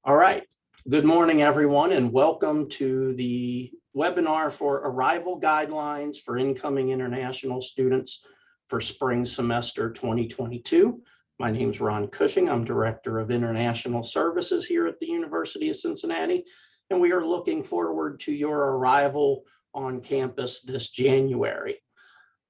All right. Good morning, everyone, and welcome to the webinar for Arrival Guidelines for Incoming International Students for Spring Semester 2022. My name is Ron Cushing. I'm Director of International Services here at the University of Cincinnati, and we are looking forward to your arrival on campus this January.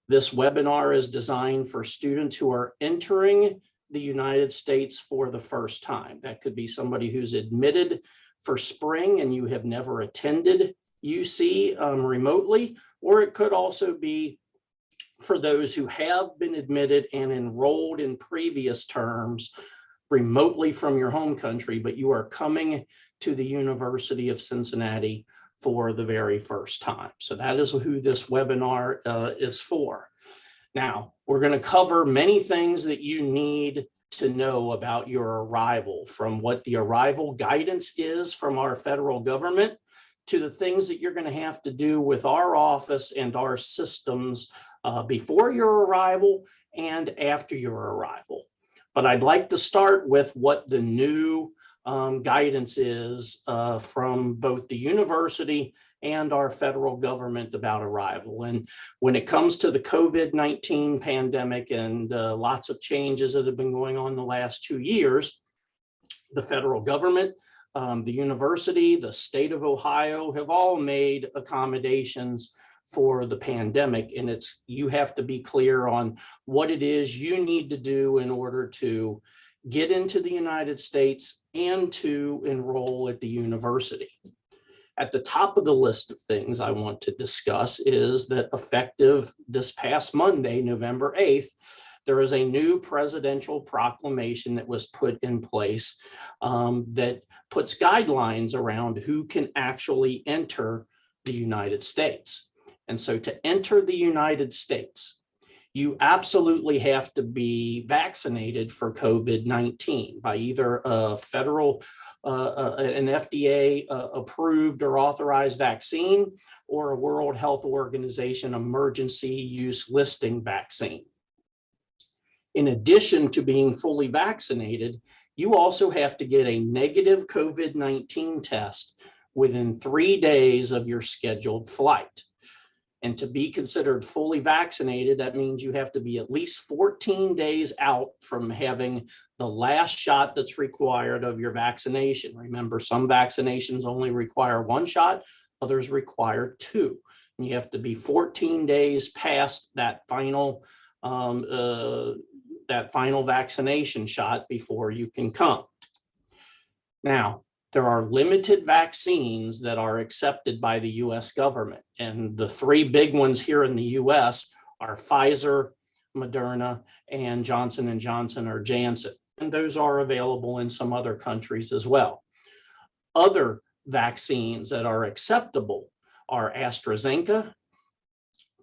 This webinar is designed for students who are entering the United States for the first time. That could be somebody who's admitted for spring and you have never attended UC remotely, or it could also be for those who have been admitted and enrolled in previous terms remotely from your home country, but you are coming to the University of Cincinnati for the very first time. So that is who this webinar is for. Now, we're going to cover many things that you need to know about your arrival, from what the arrival guidance is from our federal government to the things that you're going to have to do with our office and our systems before your arrival and after your arrival. But I'd like to start with what the new guidance is from both the university and our federal government about arrival. And when it comes to the COVID-19 pandemic and lots of changes that have been going on the last 2 years, the federal government, the university, the state of Ohio have all made accommodations for the pandemic. And you have to be clear on what it is you need to do in order to get into the United States and to enroll at the university. At the top of the list of things I want to discuss is that effective this past Monday, November 8th, there is a new presidential proclamation that was put in place that puts guidelines around who can actually enter the United States. And so to enter the United States, you absolutely have to be vaccinated for COVID-19 by either a federal, an FDA approved or authorized vaccine or a World Health Organization emergency use listing vaccine. In addition to being fully vaccinated, you also have to get a negative COVID-19 test within 3 days of your scheduled flight. And to be considered fully vaccinated, that means you have to be at least 14 days out from having the last shot that's required of your vaccination. Remember, some vaccinations only require 1 shot, others require 2. And you have to be 14 days past that final vaccination shot before you can come. Now, there are limited vaccines that are accepted by the US government. And the 3 big ones here in the US are Pfizer, Moderna, and Johnson & Johnson or Janssen. And those are available in some other countries as well. Other vaccines that are acceptable are AstraZeneca,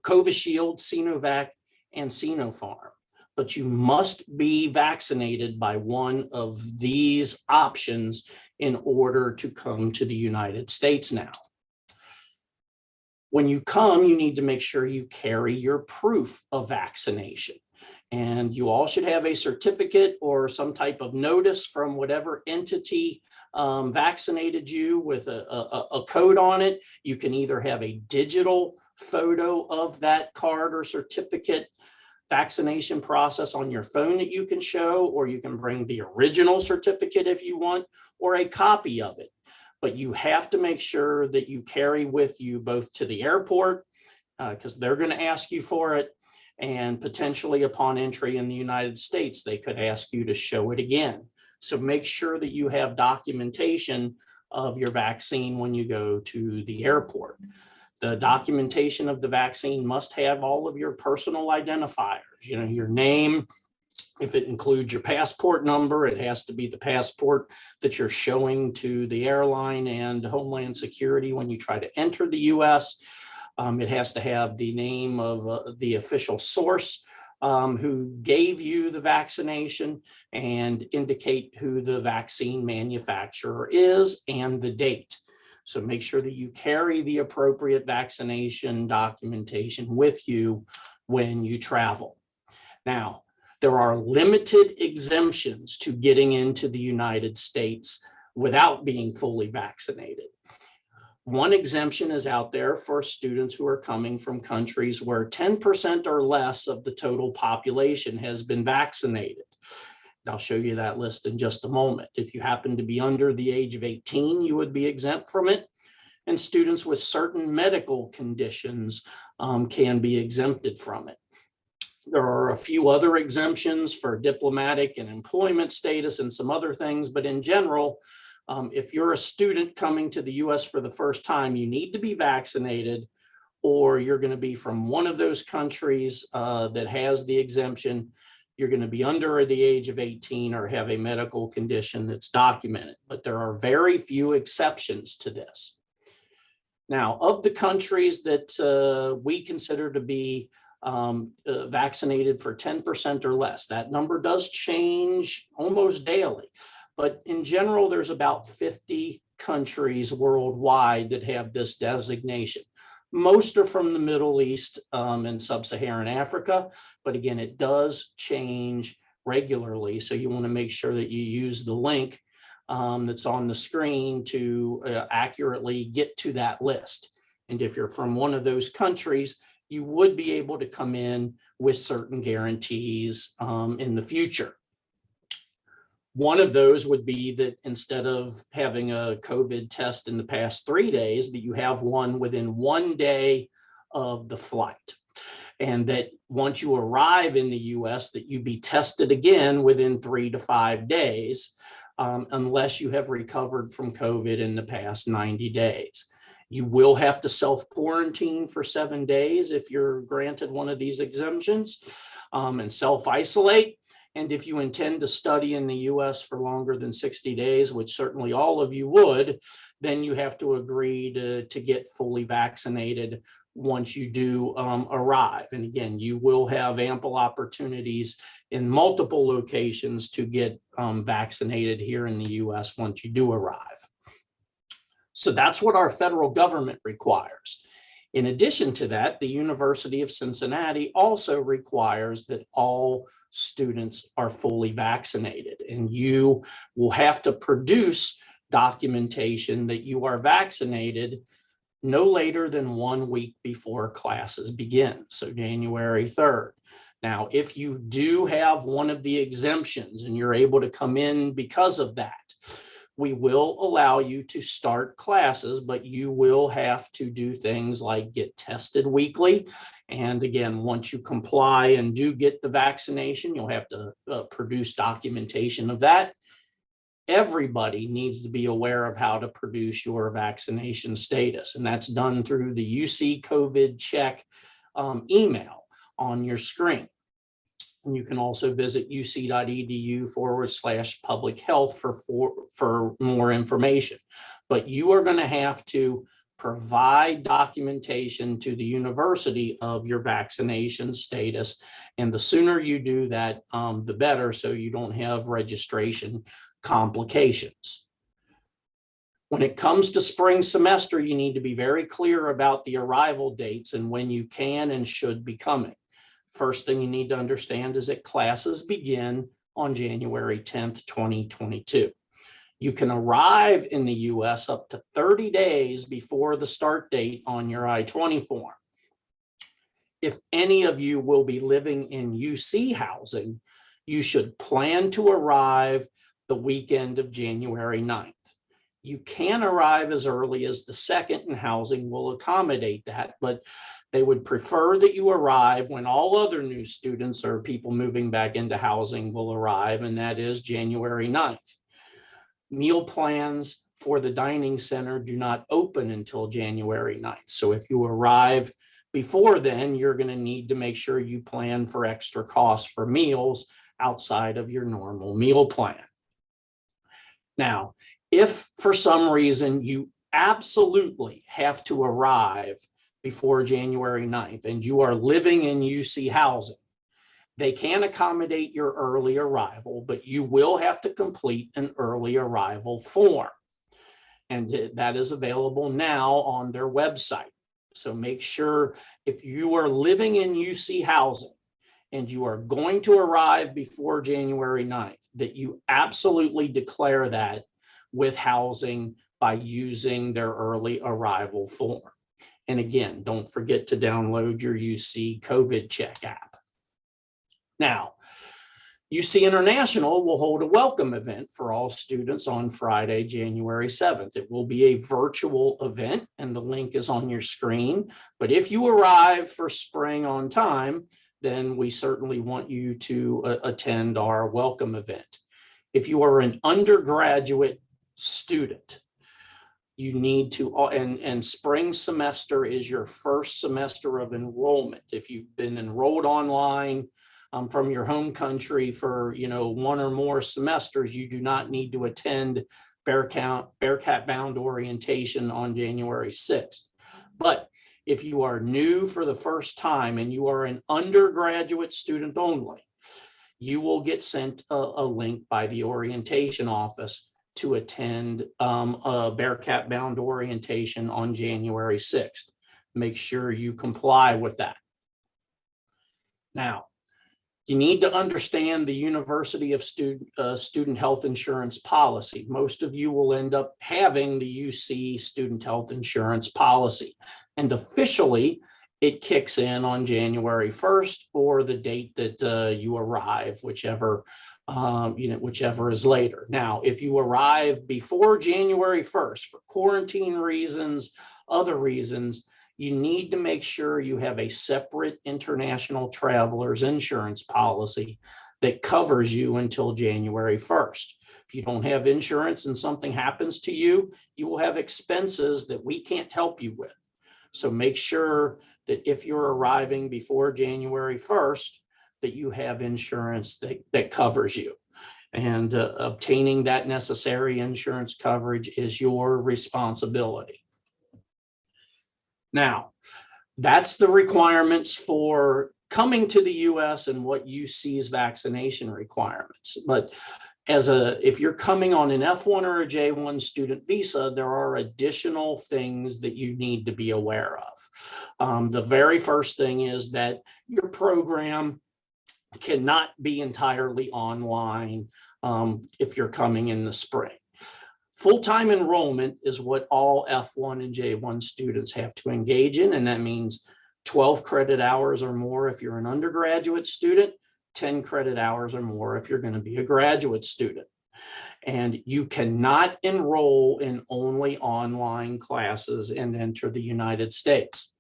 Covishield, Sinovac, and Sinopharm. But you must be vaccinated by one of these options in order to come to the United States now. When you come, you need to make sure you carry your proof of vaccination. And you all should have a certificate or some type of notice from whatever entity vaccinated you with a code on it. You can either have a digital photo of that card or certificate vaccination process on your phone that you can show, or you can bring the original certificate if you want, or a copy of it. But you have to make sure that you carry with you both to the airport, because they're going to ask you for it, and potentially upon entry in the United States, they could ask you to show it again. So make sure that you have documentation of your vaccine when you go to the airport. The documentation of the vaccine must have all of your personal identifiers, your name. If it includes your passport number, it has to be the passport that you're showing to the airline and Homeland Security when you try to enter the US. It has to have the name of the official source who gave you the vaccination and indicate who the vaccine manufacturer is and the date. So make sure that you carry the appropriate vaccination documentation with you when you travel. Now, there are limited exemptions to getting into the United States without being fully vaccinated. One exemption is out there for students who are coming from countries where 10% or less of the total population has been vaccinated. I'll show you that list in just a moment. If you happen to be under the age of 18, you would be exempt from it. And students with certain medical conditions can be exempted from it. There are a few other exemptions for diplomatic and employment status and some other things, but in general, if you're a student coming to the US for the first time, you need to be vaccinated, or you're going to be from one of those countries that has the exemption. You're going to be under the age of 18 or have a medical condition that's documented, but there are very few exceptions to this. Now, of the countries that we consider to be vaccinated for 10% or less, that number does change almost daily. But in general, there's about 50 countries worldwide that have this designation. Most are from the Middle East and sub-Saharan Africa, but again, it does change regularly. So you want to make sure that you use the link that's on the screen to accurately get to that list. And if you're from one of those countries, you would be able to come in with certain guarantees in the future. One of those would be that instead of having a COVID test in the past 3 days, that you have one within 1 day of the flight. And that once you arrive in the US, that you be tested again within 3 to 5 days, unless you have recovered from COVID in the past 90 days. You will have to self-quarantine for 7 days if you're granted one of these exemptions, and self-isolate. And if you intend to study in the US for longer than 60 days, which certainly all of you would, then you have to agree to get fully vaccinated once you do arrive. And again, you will have ample opportunities in multiple locations to get vaccinated here in the US once you do arrive. So that's what our federal government requires. In addition to that, the University of Cincinnati also requires that all students are fully vaccinated, and you will have to produce documentation that you are vaccinated no later than 1 week before classes begin, so January 3rd. Now, if you do have one of the exemptions and you're able to come in because of that, we will allow you to start classes, but you will have to do things like get tested weekly. And again, once you comply and do get the vaccination, you'll have to produce documentation of that. Everybody needs to be aware of how to produce your vaccination status, and that's done through the UC COVID Chec email on your screen. And you can also visit uc.edu/public health for more information. But you are going to have to provide documentation to the university of your vaccination status. And the sooner you do that, the better, so you don't have registration complications. When it comes to spring semester, you need to be very clear about the arrival dates and when you can and should be coming. First thing you need to understand is that classes begin on January 10th, 2022. You can arrive in the US up to 30 days before the start date on your I-20 form. If any of you will be living in UC housing, you should plan to arrive the weekend of January 9th. You can arrive as early as the 2nd, and housing will accommodate that, but they would prefer that you arrive when all other new students or people moving back into housing will arrive, and that is January 9th. Meal plans for the dining center do not open until January 9th. So if you arrive before then, you're going to need to make sure you plan for extra costs for meals outside of your normal meal plan. Now, if for some reason you absolutely have to arrive before January 9th and you are living in UC housing, they can accommodate your early arrival, but you will have to complete an early arrival form. And that is available now on their website. So make sure if you are living in UC housing and you are going to arrive before January 9th, that you absolutely declare that with housing by using their early arrival form. And again, don't forget to download your UC COVID Chec app. Now, UC International will hold a welcome event for all students on Friday, January 7th. It will be a virtual event, and the link is on your screen. But if you arrive for spring on time, then we certainly want you to attend our welcome event. If you are an undergraduate student, you need to, and spring semester is your first semester of enrollment. If you've been enrolled online from your home country for, one or more semesters, you do not need to attend Bearcat Bound orientation on January 6th. But if you are new for the first time and you are an undergraduate student only, you will get sent a link by the orientation office to attend a Bearcat Bound orientation on January 6th. Make sure you comply with that. Now, you need to understand the University of Student Health Insurance policy. Most of you will end up having the UC Student Health Insurance policy, and officially it kicks in on January 1st or the date that you arrive, whichever is later. Now, if you arrive before January 1st for quarantine reasons, other reasons, you need to make sure you have a separate international travelers insurance policy that covers you until January 1st. If you don't have insurance and something happens to you, you will have expenses that we can't help you with. So make sure that if you're arriving before January 1st, that you have insurance that covers you. And obtaining that necessary insurance coverage is your responsibility. Now, that's the requirements for coming to the US and what UC's vaccination requirements. But if you're coming on an F1 or a J1 student visa, there are additional things that you need to be aware of. The very first thing is that your program cannot be entirely online if you're coming in the spring. Full-time enrollment is what all F1 and J1 students have to engage in, and that means 12 credit hours or more if you're an undergraduate student, 10 credit hours or more if you're going to be a graduate student. And you cannot enroll in only online classes and enter the United States.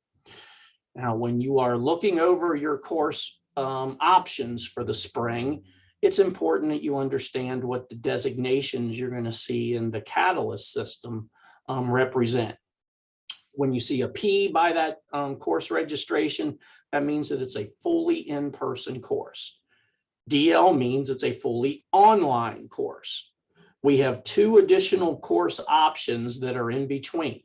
Now, when you are looking over your course options for the spring, it's important that you understand what the designations you're going to see in the Catalyst system represent. When you see a P by that course registration, that means that it's a fully in-person course. DL means it's a fully online course. We have two additional course options that are in between.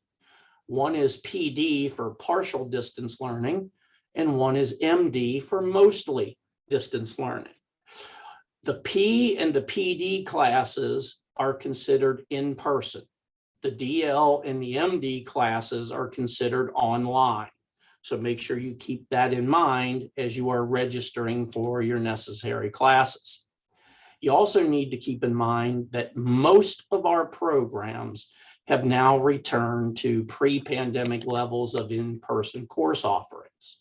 One is PD for partial distance learning, and one is MD for mostly distance learning. The P and the PD classes are considered in person. The DL and the MD classes are considered online. So make sure you keep that in mind as you are registering for your necessary classes. You also need to keep in mind that most of our programs have now returned to pre-pandemic levels of in-person course offerings.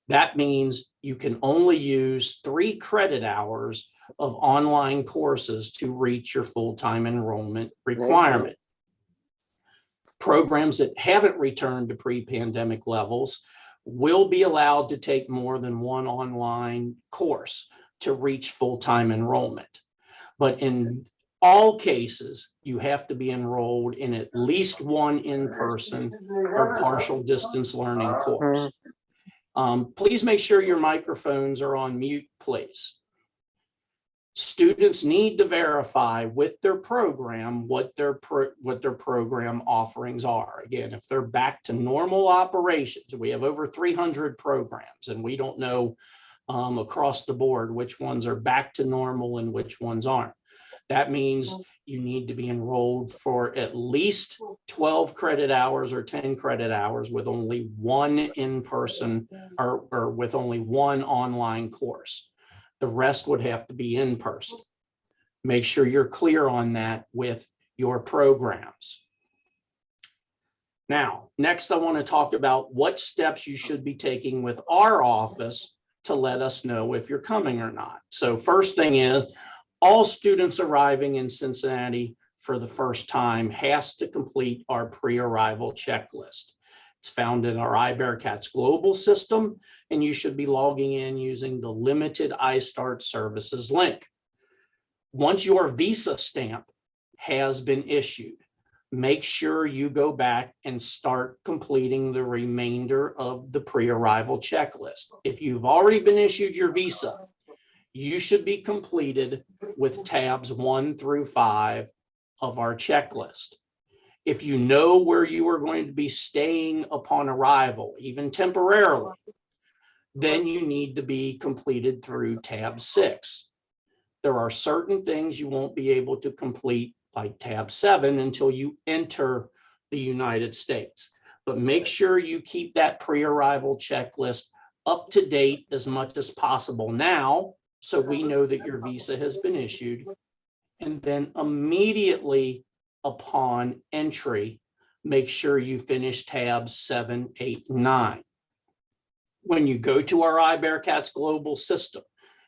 That means you can only use 3 credit hours of online courses to reach your full-time enrollment requirement. Programs that haven't returned to pre-pandemic levels will be allowed to take more than one online course to reach full-time enrollment. But in all cases, you have to be enrolled in at least one in-person or partial distance learning course. Please make sure your microphones are on mute, please. Students need to verify with their program what their program offerings are. Again, if they're back to normal operations, we have over 300 programs, and we don't know across the board which ones are back to normal and which ones aren't. That means you need to be enrolled for at least 12 credit hours or 10 credit hours with only one in-person or with only one online course. The rest would have to be in person. Make sure you're clear on that with your programs. Now, next I want to talk about what steps you should be taking with our office to let us know if you're coming or not. So first thing is, all students arriving in Cincinnati for the first time has to complete our pre-arrival checklist. It's found in our iBearcats global system, and you should be logging in using the limited iStart services link. Once your visa stamp has been issued, make sure you go back and start completing the remainder of the pre-arrival checklist. If you've already been issued your visa, you should be completed with tabs 1 through 5 of our checklist. If you know where you are going to be staying upon arrival, even temporarily, then you need to be completed through tab 6. There are certain things you won't be able to complete, like tab 7, until you enter the United States. But make sure you keep that pre-arrival checklist up to date as much as possible now, so we know that your visa has been issued. And then immediately upon entry, make sure you finish tabs 7, 8, 9. When you go to our iBearcats global system,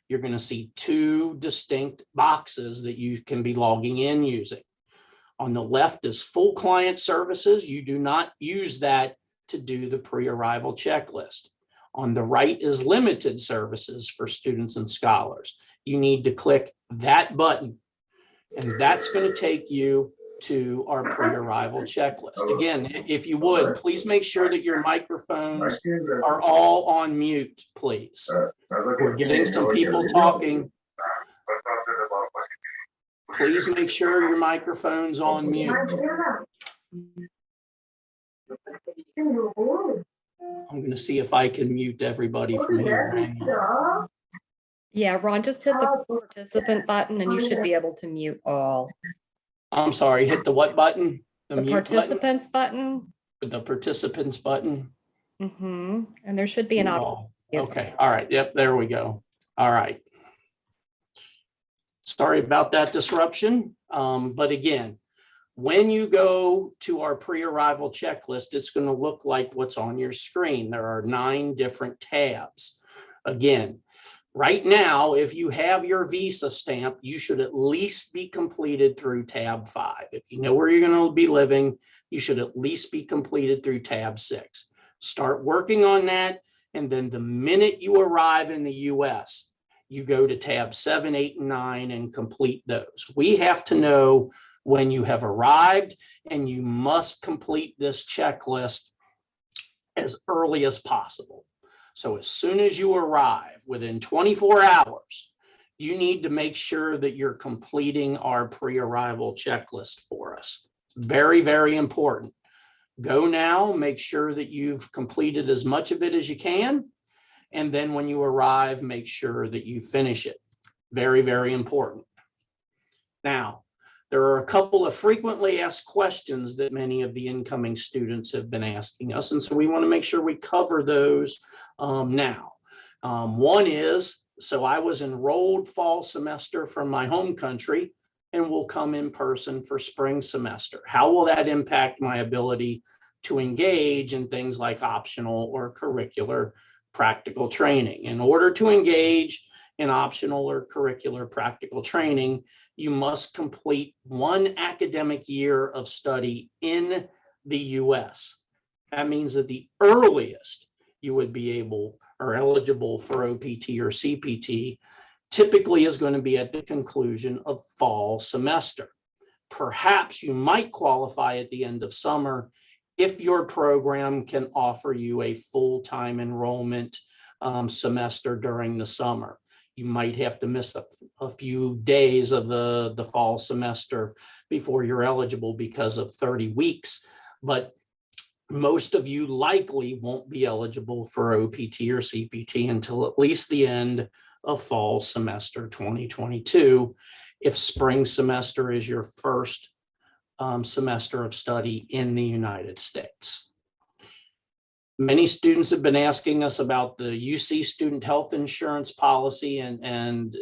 you're going to see 2 distinct boxes that you can be logging in using. On the left is full client services. You do not use that to do the pre-arrival checklist. On the right is limited services for students and scholars. You need to click that button, and that's going to take you to our pre-arrival checklist. Again, if you would, please make sure that your microphones are all on mute, please. We're getting some people talking. Please make sure your microphone's on mute. I'm going to see if I can mute everybody from here. Hang on. Yeah, Ron, just hit the participant button and you should be able to mute all. I'm sorry, hit the what button? The participants button. The participants button. Mm-hmm. And there should be an option. Okay, all right, yep, there we go. All right. Sorry about that disruption, but again, when you go to our pre-arrival checklist, it's going to look like what's on your screen. There are 9 different tabs. Again, right now, if you have your visa stamp, you should at least be completed through tab 5. If you know where you're going to be living, you should at least be completed through tab 6. Start working on that, and then the minute you arrive in the US, you go to tab 7, 8, and 9 and complete those. We have to know when you have arrived, and you must complete this checklist as early as possible. So as soon as you arrive, within 24 hours, you need to make sure that you're completing our pre-arrival checklist for us. It's very, very important. Go now, make sure that you've completed as much of it as you can. And then when you arrive, make sure that you finish it. Very, very important. Now, there are a couple of frequently asked questions that many of the incoming students have been asking us. And so we want to make sure we cover those now. One is, so I was enrolled fall semester from my home country and will come in person for spring semester. How will that impact my ability to engage in things like optional or curricular practical training? In order to engage in optional or curricular practical training, you must complete 1 academic year of study in the US. That means that the earliest you would be able or eligible for OPT or CPT typically is going to be at the conclusion of fall semester. Perhaps you might qualify at the end of summer if your program can offer you a full-time enrollment semester during the summer. You might have to miss a few days of the fall semester before you're eligible because of 30 weeks, but most of you likely won't be eligible for OPT or CPT until at least the end of fall semester 2022, if spring semester is your first semester of study in the United States. Many students have been asking us about the UC student health insurance policy and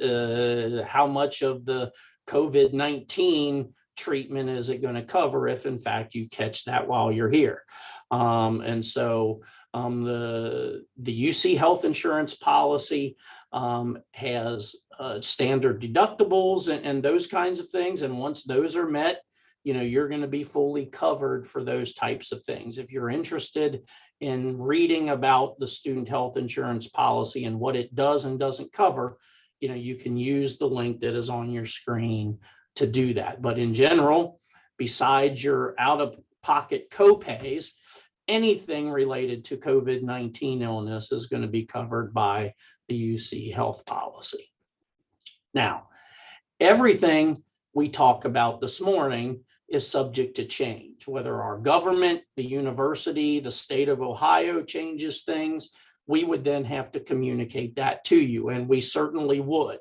how much of the COVID-19 treatment is it going to cover if in fact you catch that while you're here. And so the UC health insurance policy has standard deductibles and those kinds of things. And once those are met, you're going to be fully covered for those types of things. If you're interested in reading about the student health insurance policy and what it does and doesn't cover, you can use the link that is on your screen to do that. But in general, besides your out-of-pocket copays, anything related to COVID-19 illness is going to be covered by the UC health policy. Now, everything we talk about this morning is subject to change. Whether our government, the university, the state of Ohio changes things, we would then have to communicate that to you, and we certainly would.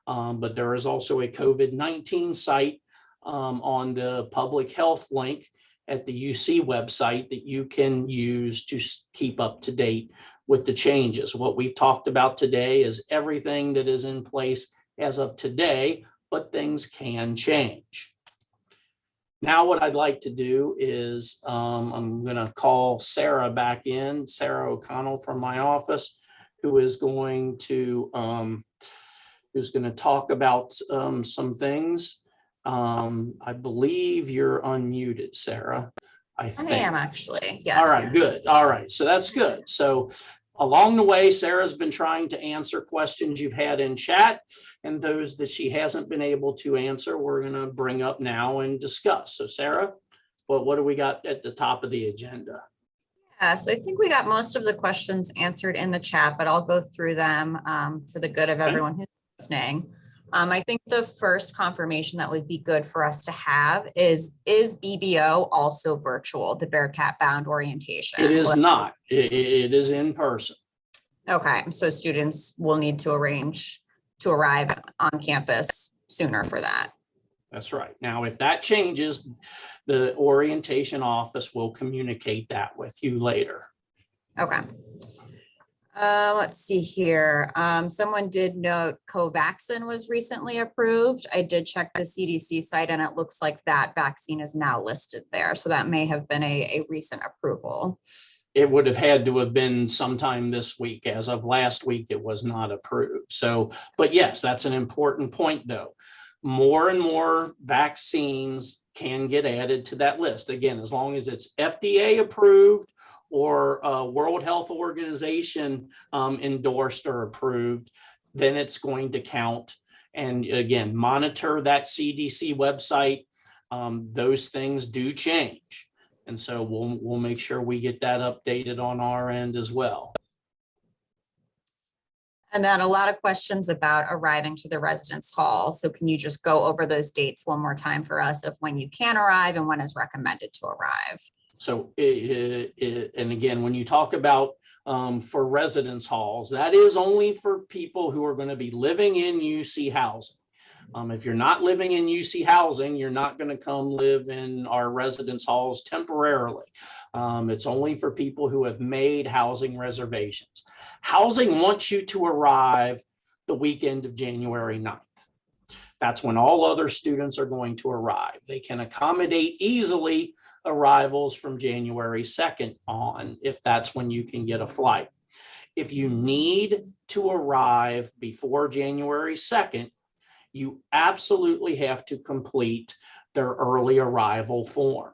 But there is also a COVID-19 site on the public health link at the UC website that you can use to keep up to date with the changes. What we've talked about today is everything that is in place as of today, but things can change. Now, what I'd like to do is I'm going to call Sarah back in, Sarah O'Connell from my office, who is going to talk about some things. I believe you're unmuted, Sarah. I am actually, yes. All right, good. All right, so that's good. So along the way, Sarah's been trying to answer questions you've had in chat, and those that she hasn't been able to answer, we're going to bring up now and discuss. So Sarah, what do we got at the top of the agenda? Yeah, so I think we got most of the questions answered in the chat, but I'll go through them for the good of everyone who's listening. I think the first confirmation that would be good for us to have is BBO also virtual, the Bearcat Bound orientation? It is not. It is in person. Okay, so students will need to arrange to arrive on campus sooner for that. That's right. Now, if that changes, the orientation office will communicate that with you later. Okay. Let's see here. Someone did note Covaxin was recently approved. I did check the CDC site and it looks like that vaccine is now listed there. So that may have been a recent approval. It would have had to have been sometime this week. As of last week, it was not approved. So, but yes, that's an important point though. More and more vaccines can get added to that list. Again, as long as it's FDA approved or World Health Organization endorsed or approved, then it's going to count. And again, monitor that CDC website. Those things do change. And so we'll make sure we get that updated on our end as well. And then a lot of questions about arriving to the residence hall. So can you just go over those dates one more time for us of when you can arrive and when is recommended to arrive? So, and again, when you talk about for residence halls, that is only for people who are going to be living in UC housing. If you're not living in UC housing, you're not going to come live in our residence halls temporarily. It's only for people who have made housing reservations. Housing wants you to arrive the weekend of January 9th. That's when all other students are going to arrive. They can accommodate easily arrivals from January 2nd on, if that's when you can get a flight. If you need to arrive before January 2nd, you absolutely have to complete their early arrival form.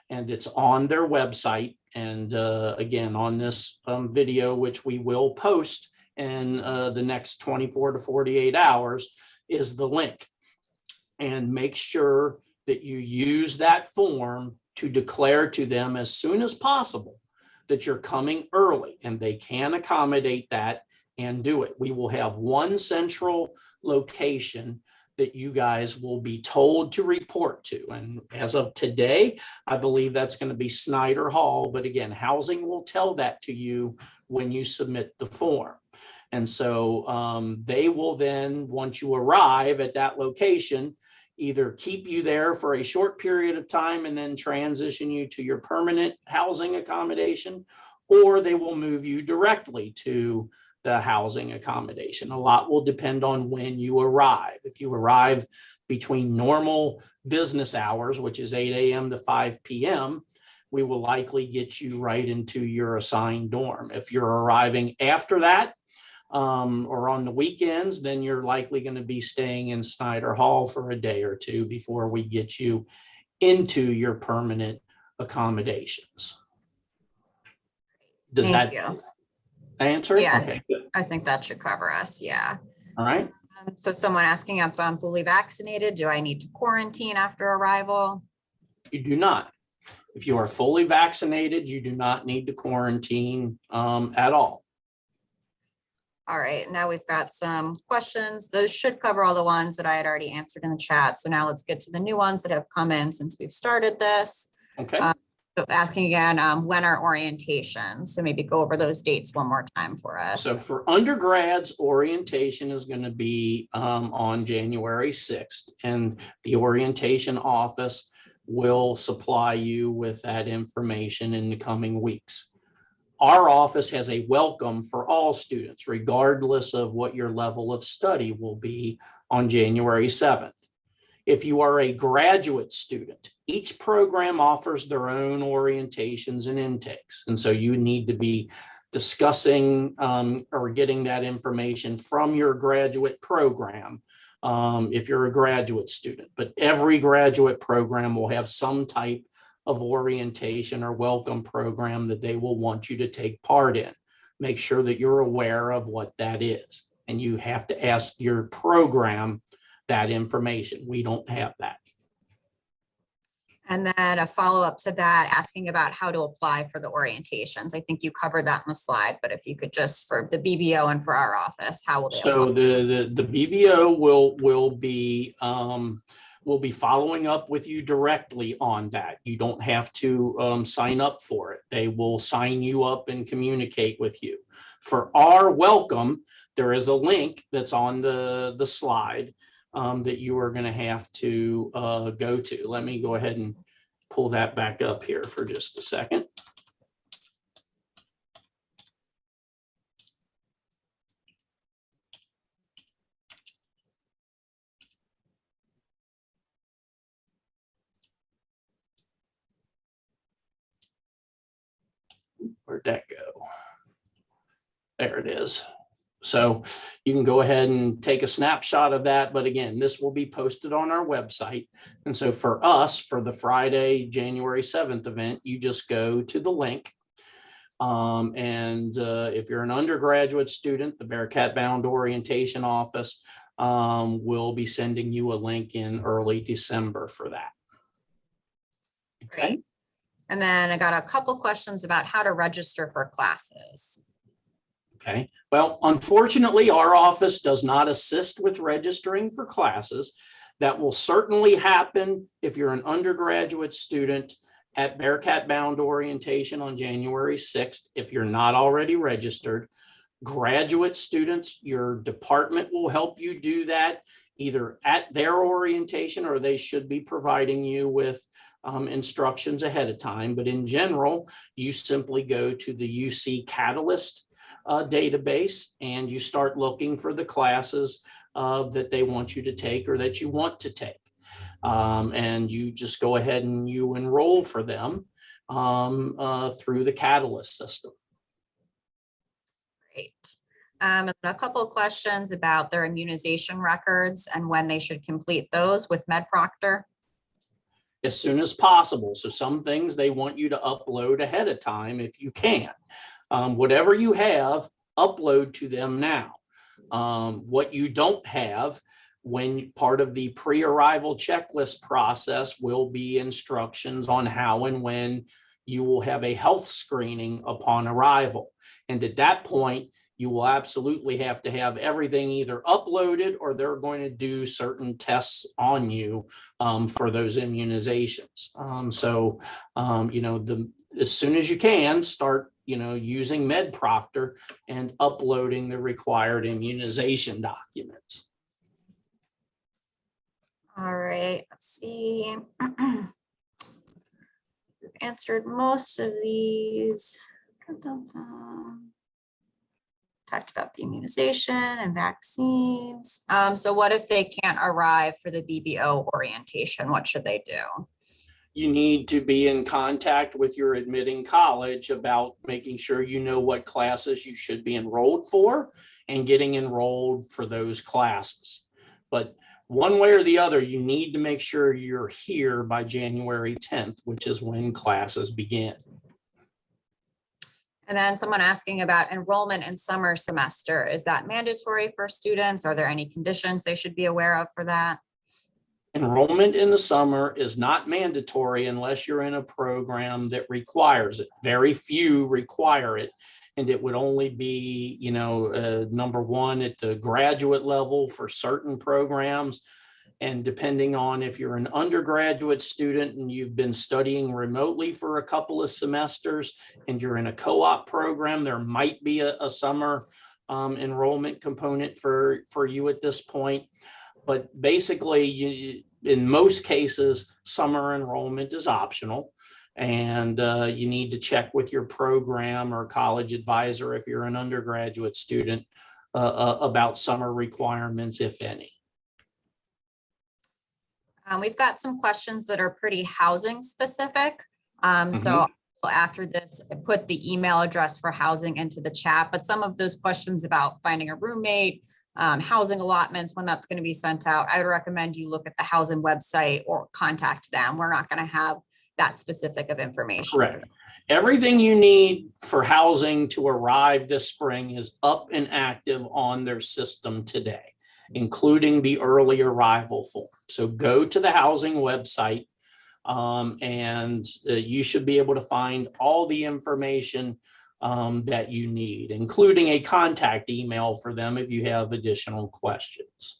And it's on their website. And again, on this video, which we will post in the next 24 to 48 hours, is the link. And make sure that you use that form to declare to them as soon as possible that you're coming early, and they can accommodate that and do it. We will have one central location that you guys will be told to report to. And as of today, I believe that's going to be Snyder Hall. But again, housing will tell that to you when you submit the form. And so they will then, once you arrive at that location, either keep you there for a short period of time and then transition you to your permanent housing accommodation, or they will move you directly to the housing accommodation. A lot will depend on when you arrive. If you arrive between normal business hours, which is 8 a.m. to 5 p.m., we will likely get you right into your assigned dorm. If you're arriving after that, or on the weekends, then you're likely going to be staying in Snyder Hall for a day or two before we get you into your permanent accommodations. Does Thank that you. answer it? Yeah, Okay, good. I think that should cover us. Yeah. All right. So someone asking if I'm fully vaccinated, do I need to quarantine after arrival? You do not. If you are fully vaccinated, you do not need to quarantine at all. All right, now we've got some questions. Those should cover all the ones that I had already answered in the chat. So now let's get to the new ones that have come in since we've started this. Okay. So asking again, when are orientations? So maybe go over those dates one more time for us. So for undergrads, orientation is going to be on January 6th, and the orientation office will supply you with that information in the coming weeks. Our office has a welcome for all students, regardless of what your level of study will be on January 7th. If you are a graduate student, each program offers their own orientations and intakes. And so you need to be discussing or getting that information from your graduate program if you're a graduate student. But every graduate program will have some type of orientation or welcome program that they will want you to take part in. Make sure that you're aware of what that is. And you have to ask your program that information. We don't have that. And then a follow-up to that, asking about how to apply for the orientations. I think you covered that in the slide, but if you could just, for the BBO and for our office, how will they apply? So the BBO will be following up with you directly on that. You don't have to sign up for it. They will sign you up and communicate with you. For our welcome, there is a link that's on the slide that you are going to have to go to. Let me go ahead and pull that back up here for just a second. Where'd that go? There it is. So you can go ahead and take a snapshot of that. But again, this will be posted on our website. And so for us, for the Friday, January 7th event, you just go to the link. If you're an undergraduate student, the Bearcat Bound Orientation Office will be sending you a link in early December for that. Okay. Great. And then I got a couple questions about how to register for classes. Okay, well, unfortunately, our office does not assist with registering for classes. That will certainly happen if you're an undergraduate student at Bearcat Bound Orientation on January 6th, if you're not already registered. Graduate students, your department will help you do that either at their orientation, or they should be providing you with instructions ahead of time. But in general, you simply go to the UC Catalyst database and you start looking for the classes that they want you to take or that you want to take. And you just go ahead and you enroll for them through the Catalyst system. Great. And a couple of questions about their immunization records and when they should complete those with MedProctor. As soon as possible. So some things they want you to upload ahead of time if you can. Whatever you have, upload to them now. What you don't have, when part of the pre-arrival checklist process will be instructions on how and when you will have a health screening upon arrival. And at that point, you will absolutely have to have everything either uploaded or they're going to do certain tests on you for those immunizations. As soon as you can, start using MedProctor and uploading the required immunization documents. All right, let's see. We've answered most of these. Talked about the immunization and vaccines. So what if they can't arrive for the BBO orientation? What should they do? You need to be in contact with your admitting college about making sure you know what classes you should be enrolled for and getting enrolled for those classes. But one way or the other, you need to make sure you're here by January 10th, which is when classes begin. And then someone asking about enrollment in summer semester. Is that mandatory for students? Are there any conditions they should be aware of for that? Enrollment in the summer is not mandatory unless you're in a program that requires it. Very few require it. And it would only be, number one, at the graduate level for certain programs. And depending on if you're an undergraduate student and you've been studying remotely for a couple of semesters and you're in a co-op program, there might be a summer enrollment component for you at this point. But basically, in most cases, summer enrollment is optional. And you need to check with your program or college advisor if you're an undergraduate student about summer requirements, if any. We've got some questions that are pretty housing specific. So after this, I put the email address for housing into the chat, but some of those questions about finding a roommate, housing allotments, when that's going to be sent out, I would recommend you look at the housing website or contact them. We're not going to have that specific of information. Correct. Everything you need for housing to arrive this spring is up and active on their system today, including the early arrival form. So go to the housing website and you should be able to find all the information that you need, including a contact email for them if you have additional questions.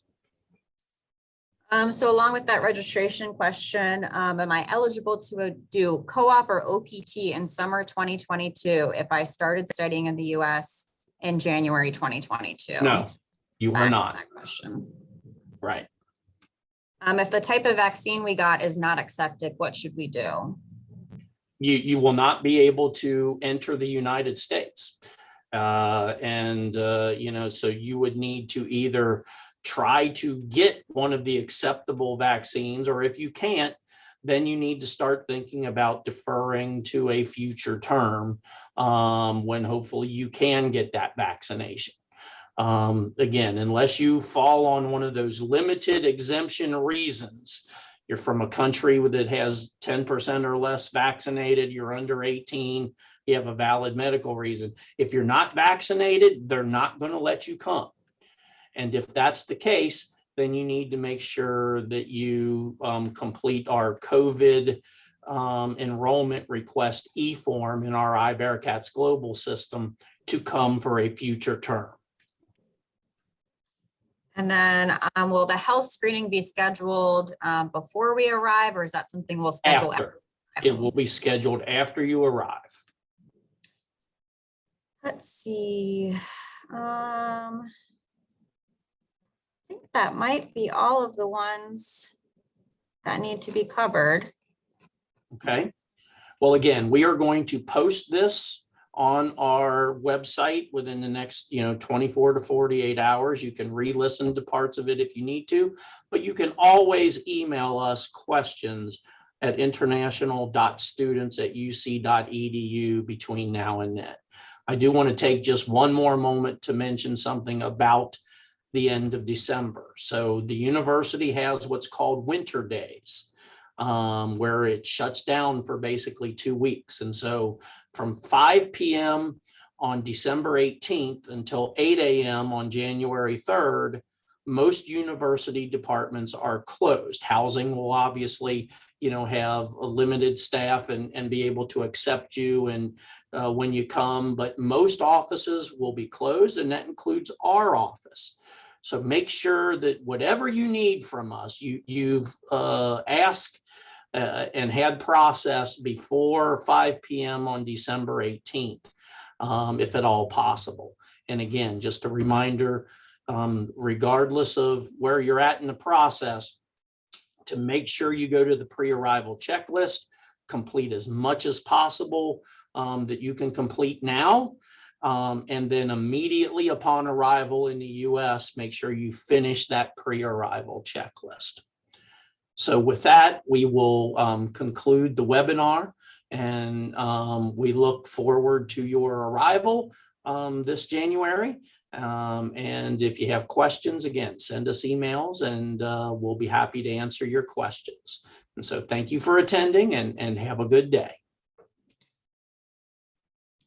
So along with that registration question, am I eligible to do co-op or OPT in summer 2022 if I started studying in the US in January 2022? No, you are not. That question. Right. If the type of vaccine we got is not accepted, what should we do? You will not be able to enter the United States. So you would need to either try to get one of the acceptable vaccines, or if you can't, then you need to start thinking about deferring to a future term when hopefully you can get that vaccination. Again, unless you fall on one of those limited exemption reasons, you're from a country that has 10% or less vaccinated, you're under 18, you have a valid medical reason. If you're not vaccinated, they're not going to let you come. And if that's the case, then you need to make sure that you complete our COVID enrollment request e-form in our iBearcats global system to come for a future term. And then will the health screening be scheduled before we arrive, or is that something we'll schedule after? It will be scheduled after you arrive. Let's see. I think that might be all of the ones that need to be covered. Okay. Well, again, we are going to post this on our website within the next 24 to 48 hours. You can re-listen to parts of it if you need to, but you can always email us questions at international.students@uc.edu between now and then. I do want to take just one more moment to mention something about the end of December. So the university has what's called winter days, where it shuts down for basically 2 weeks. And so from 5 p.m. on December 18th until 8 a.m. on January 3rd, most university departments are closed. Housing will obviously, have a limited staff and be able to accept you and when you come, but most offices will be closed, and that includes our office. So make sure that whatever you need from us, you've asked and had processed before 5 p.m. on December 18th, if at all possible. And again, just a reminder, regardless of where you're at in the process, to make sure you go to the pre-arrival checklist, complete as much as possible that you can complete now. And then immediately upon arrival in the US, make sure you finish that pre-arrival checklist. So with that, we will conclude the webinar, and we look forward to your arrival this January. And if you have questions, again, send us emails and we'll be happy to answer your questions. And so thank you for attending, and have a good day.